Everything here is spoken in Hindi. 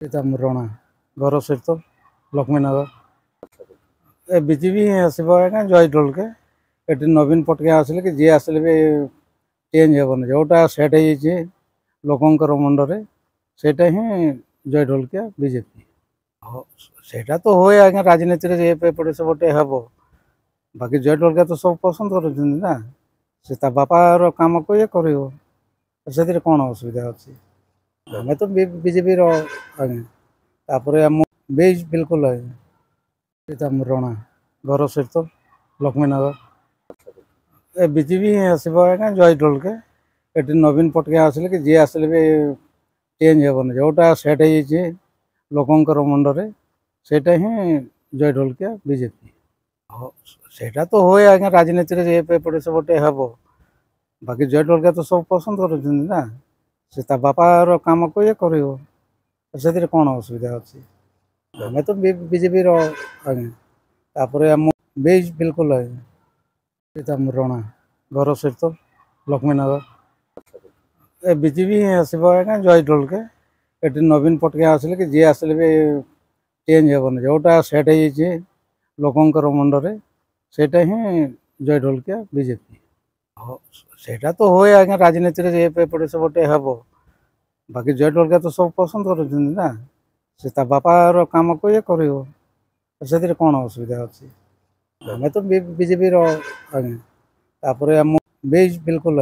रଣା घर सहित लक्ष्मीनगर ए बीजेपी ही आसब आज्ञा जय ढोलके ये नवीन पटके आसिले कि जी आसिले भी चेंज हेबन जोटा सेट हो लोकंर मुंडरे सेटा ही जय ढोलकिया बीजेपी सेटा तो हुए आज्ञा राजनीति में एपटे सेपटे हे बाकी जय ढोलकिया तो सब पसंद कर से बापार कम को ये कर कौन असुविधा अच्छी आम तो बीजेपी आज्ञा आम बेज बिल्कुल रଣା घर सहित लक्ष्मीनगर ए बीजेपी ही आसब आज्ञा जय ढोलके ये नवीन पटके आसिले कि जी आसिले भी चेंज हेबन जोटा सेट हो लोकंर मुंडरे सेटा ही जय ढोलकिया बीजेपी सेटा तो हुए आज्ञा राजनीति में एपटे सेपटे हे बाकी जय ढोलकिया तो सब पसंद कर से बापार कम को ये कर कौन असुविधा अच्छी आम तो बीजेपी आज्ञा आम बेज बिल्कुल रଣା घर सहित लक्ष्मीनगर ए बीजेपी ही आसब आज्ञा जय ढोलके ये नवीन पटके आसिले कि जी आसिले भी चेंज हेबन जोटा सेट हो लोकंर मुंडरे सेटा ही जय ढोलकिया बीजेपी सेटा तो हुए आज्ञा राजनीति में एपटे सेपटे हे बाकी जय ढोलकिया तो सब पसंद कर से बापार कम को ये कर कौन असुविधा अच्छी आम तो बीजेपी आज्ञा आम बेज बिल्कुल